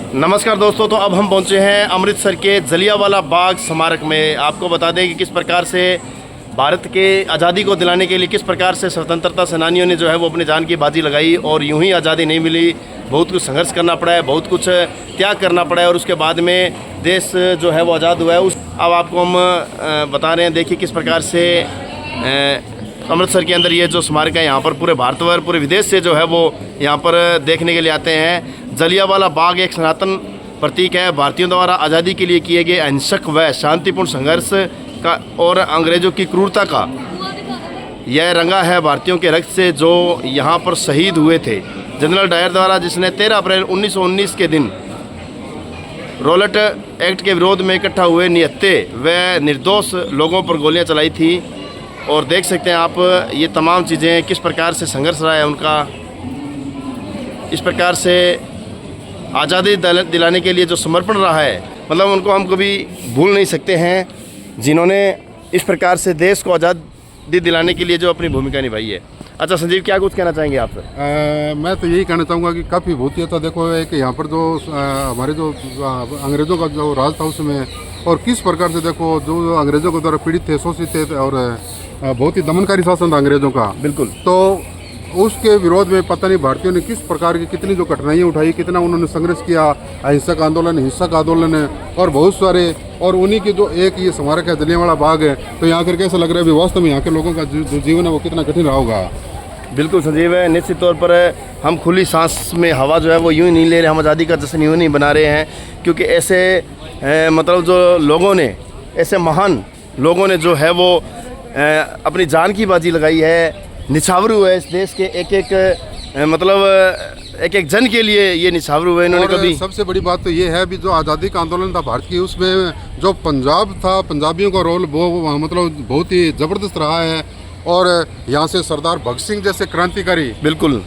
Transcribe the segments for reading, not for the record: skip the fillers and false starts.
नमस्कार दोस्तों, तो अब हम पहुंचे हैं अमृतसर के जलियांवाला बाग स्मारक में। आपको बता दें कि किस प्रकार से भारत के आज़ादी को दिलाने के लिए किस प्रकार से स्वतंत्रता सेनानियों ने जो है वो अपनी जान की बाजी लगाई और यूं ही आज़ादी नहीं मिली, बहुत कुछ संघर्ष करना पड़ा है, बहुत कुछ त्याग करना पड़ा है और उसके बाद में देश जो है वो आज़ाद हुआ है। अब आपको हम बता रहे हैं, देखिए किस प्रकार से अमृतसर के अंदर ये जो स्मारक है, यहाँ पर पूरे भारत व पूरे विदेश से जो है वो यहाँ पर देखने के लिए आते हैं। जलियांवाला बाग एक सनातन प्रतीक है, भारतीयों द्वारा आज़ादी के लिए किए गए अहिंसक व शांतिपूर्ण संघर्ष का और अंग्रेज़ों की क्रूरता का यह रंगा है भारतीयों के रक्त से जो यहाँ पर शहीद हुए थे। जनरल डायर द्वारा जिसने 13 अप्रैल 1919 के दिन रॉलेट एक्ट के विरोध में इकट्ठा हुए निहत्थे व निर्दोष लोगों पर गोलियां चलाई थी। और देख सकते हैं आप ये तमाम चीज़ें किस प्रकार से संघर्ष रहा है उनका, इस प्रकार से आज़ादी दिलाने के लिए जो समर्पण रहा है, मतलब उनको हम कभी भूल नहीं सकते हैं, जिन्होंने इस प्रकार से देश को आज़ादी दिलाने के लिए जो अपनी भूमिका निभाई है। अच्छा संजीव, क्या कुछ कहना चाहेंगे आप सर? मैं तो यही कहना चाहूँगा कि काफ़ी बहुत ही अच्छा देखो है कि यहाँ पर जो हमारे जो अंग्रेज़ों का जो राज था उसमें, और किस प्रकार से देखो जो अंग्रेज़ों के द्वारा पीड़ित थे, शोषित थे और बहुत ही दमनकारी शासन था अंग्रेज़ों का। बिल्कुल। तो उसके विरोध में पता नहीं भारतीयों ने किस प्रकार की कितनी जो कठिनाइयाँ उठाई, कितना उन्होंने संघर्ष किया, अहिंसक आंदोलन, हिंसक आंदोलन और बहुत सारे, और उन्हीं की जो एक ये स्मारक है जलियांवाला बाग है, तो यहाँ करके ऐसा लग रहा है कि वास्तव में यहाँ के लोगों का जो जीवन है वो कितना कठिन रहा होगा। बिल्कुल संजीव है, निश्चित तौर पर हम खुली सांस में हवा जो है वो यूँ नहीं ले रहे, हम आज़ादी का जश्न यूँ नहीं बना रहे हैं, क्योंकि ऐसे मतलब जो लोगों ने, ऐसे महान लोगों ने जो है वो अपनी जान की बाजी लगाई है, निछावर हुए इस देश के एक एक जन के लिए ये निछावर हुए इन्होंने। कभी सबसे बड़ी बात तो ये है भी जो आज़ादी का आंदोलन था भारत की, उसमें जो पंजाब था, पंजाबियों का रोल वो मतलब बहुत ही ज़बरदस्त रहा है। और यहाँ से सरदार भगत सिंह जैसे क्रांतिकारी बिल्कुल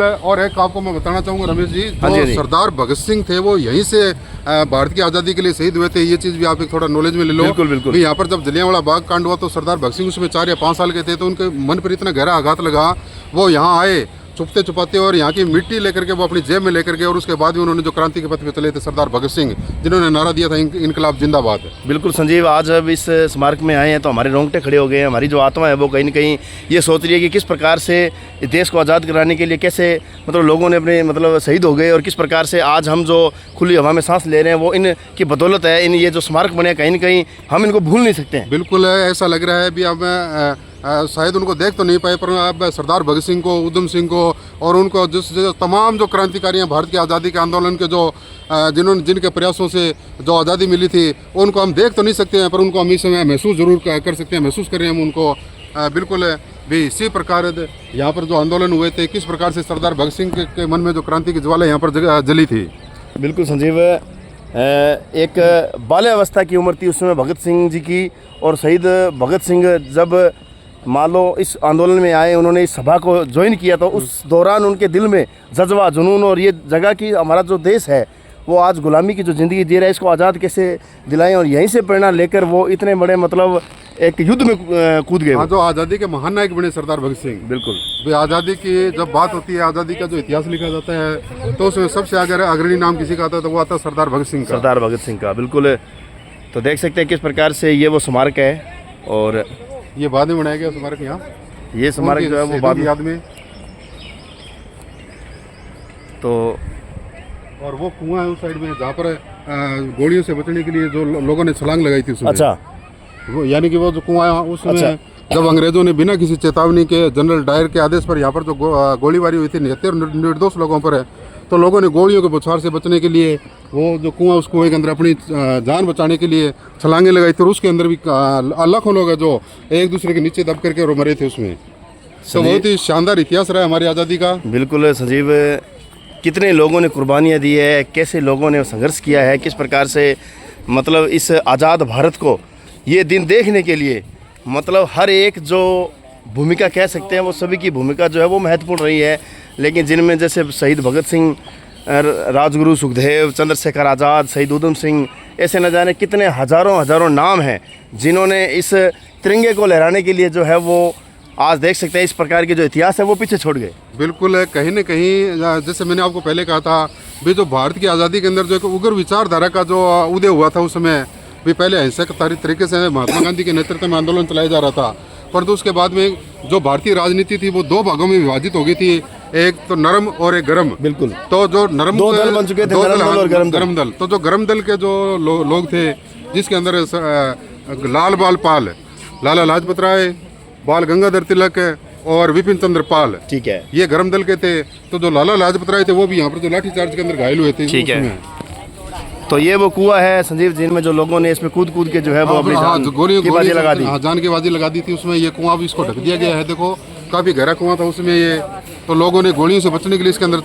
है। और एक आपको मैं बताना चाहूँगा रमेश जी, जो सरदार भगत सिंह थे वो यहीं से भारत की आज़ादी के लिए शहीद हुए थे। ये चीज़ भी आप एक थोड़ा नॉलेज में ले लो। बिल्कुल। यहाँ पर जब जलियांवाला बाग कांड हुआ तो सरदार भगत सिंह उसमें 4 या 5 साल के थे, तो उनके मन पर इतना गहरा आघात लगा, वो यहाँ आए छुपते छुपाते और यहाँ की मिट्टी लेकर के वो अपनी जेब में लेकर के, और उसके बाद भी उन्होंने जो क्रांति के पथ पे चले थे सरदार भगत सिंह, जिन्होंने नारा दिया था इनकलाब जिंदाबाद। बिल्कुल संजीव, आज जब इस स्मारक में आए हैं तो हमारे रोंगटे खड़े हो गए हैं, हमारी जो आत्मा है वो कहीं ना कहीं ये सोच रही है कि किस प्रकार से इस देश को आज़ाद कराने के लिए कैसे मतलब लोगों ने अपने शहीद हो गए, और किस प्रकार से आज हम जो खुली हवा में सांस ले रहे हैं वो इनकी बदौलत है। इन ये जो स्मारक बने कहीं ना कहीं हम इनको भूल नहीं सकते हैं। बिल्कुल ऐसा लग रहा है भी अब शायद उनको देख तो नहीं पाए, पर अब सरदार भगत सिंह को, उधम सिंह को और उनको जो तमाम जो क्रांतिकारी हैं भारत की आज़ादी के आंदोलन के जो जिनके प्रयासों से जो आज़ादी मिली थी, उनको हम देख तो नहीं सकते हैं, पर उनको हम इस समय महसूस ज़रूर कर सकते हैं, महसूस करें हम उनको। बिल्कुल भी इसी प्रकार यहाँ पर जो आंदोलन हुए थे, किस प्रकार से सरदार भगत सिंह के मन में जो क्रांति की ज्वाला यहाँ पर जली थी। बिल्कुल संजीव, एक बाल्यावस्था की उम्र थी उस समय भगत सिंह जी की, और शहीद भगत सिंह जब मान लो इस आंदोलन में आए, उन्होंने इस सभा को ज्वाइन किया, तो उस दौरान उनके दिल में जज्बा, जुनून और ये जगह की हमारा जो देश है वो आज गुलामी की जो ज़िंदगी जी रहा है, इसको आज़ाद कैसे दिलाएं, और यहीं से प्रेरणा लेकर वो इतने बड़े मतलब एक युद्ध में कूद गए। जो आज़ादी के महान नायक बने सरदार भगत सिंह। बिल्कुल। आज़ादी की जब बात होती है, आज़ादी का जो इतिहास लिखा जाता है, तो उसमें सबसे अगर अग्रणी नाम किसी का आता है तो वो आता है सरदार भगत सिंह का। सरदार भगत सिंह का, बिल्कुल। तो देख सकते हैं किस प्रकार से ये वो स्मारक है, और ये बाद में बनाया गया स्मारक। यहाँ ये स्मारक जो है वो बाद याद में, तो और वो कुआं है उस साइड में जहाँ पर गोलियों से बचने के लिए जो लोगों ने छलांग लगाई थी उसमें। अच्छा, वो यानी कि वो जो कुआं है उसमें। अच्छा। जब अंग्रेजों ने बिना किसी चेतावनी के जनरल डायर के आदेश पर यहाँ पर जो गोलीबारी हुई थी निर्दोष लोगों पर, तो लोगों ने गोलियों के बौछार से बचने के लिए वो जो कुआं, उस कुएं के अंदर अपनी जान बचाने के लिए छलांगे लगाई थी, और उसके अंदर भी लाखों लोग हैं जो एक दूसरे के नीचे दब करके और मरे थे उसमें। तो बहुत ही शानदार इतिहास रहा है हमारी आज़ादी का। बिल्कुल संजीव, कितने लोगों ने कुर्बानियाँ दी है, कैसे लोगों ने संघर्ष किया है, किस प्रकार से मतलब इस आज़ाद भारत को ये दिन देखने के लिए मतलब हर एक जो भूमिका कह सकते हैं वो सभी की भूमिका जो है वो महत्वपूर्ण रही है। लेकिन जिनमें जैसे शहीद भगत सिंह, राजगुरु सुखदेव, चंद्रशेखर आज़ाद, शहीद उधम सिंह, ऐसे न जाने कितने हज़ारों नाम हैं जिन्होंने इस तिरंगे को लहराने के लिए जो है वो आज देख सकते हैं इस प्रकार के जो इतिहास है वो पीछे छोड़ गए। बिल्कुल है, कहीं न कहीं जैसे मैंने आपको पहले कहा था भी, जो भारत की आज़ादी के अंदर जो एक उग्र विचारधारा का जो उदय हुआ था उस समय भी, पहले अहिंसक तरीके से महात्मा गांधी के नेतृत्व में आंदोलन चलाया जा रहा था, परंतु उसके बाद में जो भारतीय राजनीति थी वो दो भागों में विभाजित हो गई थी, एक तो नरम और एक गरम। बिल्कुल। तो जो नरम दो दल बन चुके थे, दो नरम दल और गरम दल। तो जो गरम दल के जो लोग थे, जिसके अंदर लाल बाल पाल, लाला लाजपत राय, बाल गंगाधर तिलक और विपिन चंद्र पाल, ठीक है, ये गरम दल के थे। तो जो लाला लाजपत राय थे वो भी यहाँ पर जो लाठीचार्ज के अंदर घायल हुए थे। ठीक है। तो ये वो कुआं है संजीव, जिनमें जो लोगों ने इसमें कूद के जो है वो अपनी जान की बाजी लगा दी। जान की बाजी लगा दी थी उसमें। ये कुआं भी इसको ढक दिया गया है, देखो काफ़ी गहरा कुआं था उसमें ये। तो लोगों ने गोलियों से बचने के लिए इसके अंदर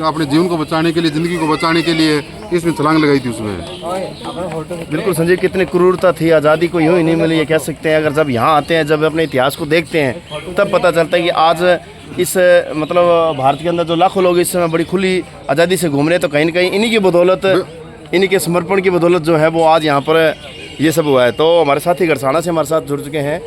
अपने जीवन को बचाने के लिए, ज़िंदगी को बचाने के लिए इसमें छलांग लगाई थी उसमें। बिल्कुल संजीव, कितनी क्रूरता थी, आज़ादी को यूँ ही नहीं मिली ये कह सकते हैं। अगर जब यहाँ आते हैं, जब अपने इतिहास को देखते हैं, तब पता चलता है कि आज इस मतलब भारत के अंदर जो लाखों लोग इस समय बड़ी खुली आज़ादी से घूम रहे हैं, तो कहीं ना कहीं इन्हीं की बदौलत, इन्हीं के समर्पण की बदौलत जो है वो आज यहाँ पर ये सब हुआ है। तो हमारे साथी गरसाना से हमारे साथ जुड़ चुके हैं,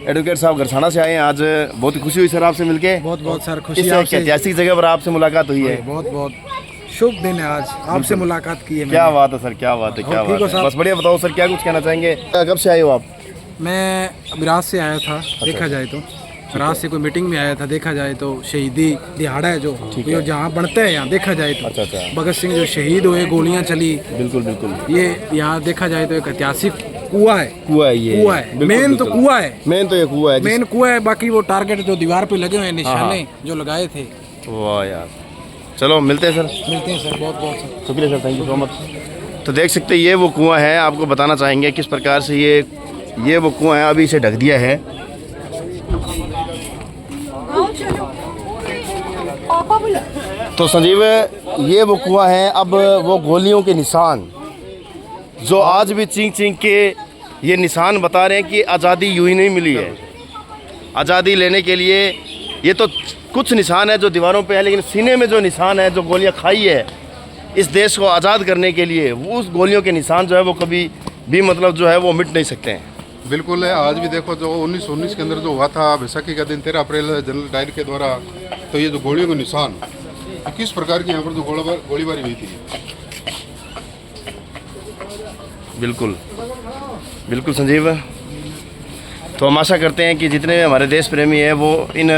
एडवोकेट साहब गरसाना से आए हैं। आज बहुत ही खुशी हुई सर आपसे मिलके। बहुत बहुत सर खुशी। इस ऐतिहासिक जगह पर आपसे मुलाकात हुई है, बहुत बहुत शुभ दिन है आज, आपसे मुलाकात की है। क्या बात है सर, क्या बात है, क्या बात है। बस बढ़िया, बताओ सर क्या कुछ कहना चाहेंगे, कब से आए हो आप? मैं विराज से आया था, देखा जाए तो विराज से कोई मीटिंग में आया था। देखा जाए तो शहीदी दिहाड़ा है जो जहाँ बढ़ते हैं, यहाँ देखा जाए तो अच्छा। भगत सिंह जो शहीद हुए, गोलियाँ चली। बिल्कुल बिल्कुल। ये यहाँ देखा जाए तो एक ऐतिहासिक कुआं है। कुआं है ये, कुआं है, मेन तो कुआं है, मेन तो ये कुआं है, मेन कुआं है। बाकी वो टारगेट जो दीवार पे लगे हुए हैं, निशाने जो लगाए थे। वाह यार, चलो मिलते हैं सर। मिलते हैं सर, बहुत बहुत शुक्रिया sir, thank you so much. तो देख सकते हैं ये वो कुआं है, आपको बताना चाहेंगे किस प्रकार से ये वो कुआं है, अभी इसे ढक दिया है। तो संजीव, ये वो कुआं है, अब वो गोलियों के निशान जो आज भी चींक के ये निशान बता रहे हैं कि आज़ादी यूं ही नहीं मिली है। आज़ादी लेने के लिए ये तो कुछ निशान है जो दीवारों पे है, लेकिन सीने में जो निशान है, जो गोलियां खाई है इस देश को आज़ाद करने के लिए, वो उस गोलियों के निशान जो है वो कभी भी मतलब जो है वो मिट नहीं सकते हैं। बिल्कुल है। आज भी देखो जो 1919 के अंदर जो हुआ था, बैसाखी का दिन 13 अप्रैल जनरल डायर के द्वारा, तो ये जो गोलियों के निशान, तो किस प्रकार की यहाँ पर जो गोलीबारी हुई थी। बिल्कुल बिल्कुल संजीव। तो हम आशा करते हैं कि जितने भी हमारे देश प्रेमी हैं वो इन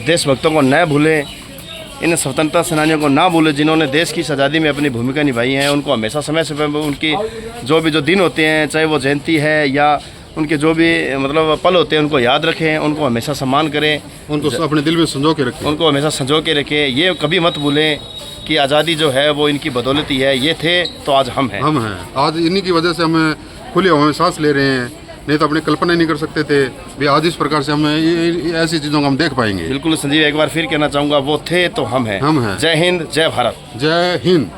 देशभक्तों को न भूलें, इन स्वतंत्रता सेनानियों को ना भूलें जिन्होंने देश की आज़ादी में अपनी भूमिका निभाई है। उनको हमेशा समय समय पर उनकी जो दिन होते हैं, चाहे वो जयंती है या उनके जो भी मतलब पल होते हैं, उनको याद रखें, उनको हमेशा सम्मान करें, उनको अपने दिल में संजो के रखें, उनको हमेशा संजो के रखें। ये कभी मत भूलें कि आज़ादी जो है वो इनकी बदौलत ही है। ये थे तो आज हम हैं। आज इन्हीं की वजह से हम खुली हवा में सांस ले रहे हैं, नहीं तो अपनी कल्पना नहीं कर सकते थे भी आज इस प्रकार से हम ऐसी चीज़ों को हम देख पाएंगे। बिल्कुल संजीव, एक बार फिर कहना चाहूँगा, वो थे तो हम हैं। जय हिंद, जय भारत। जय हिंद।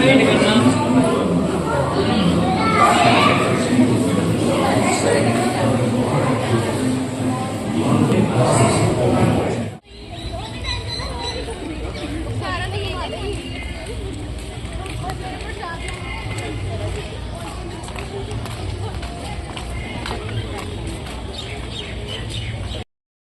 ट्रेंड करना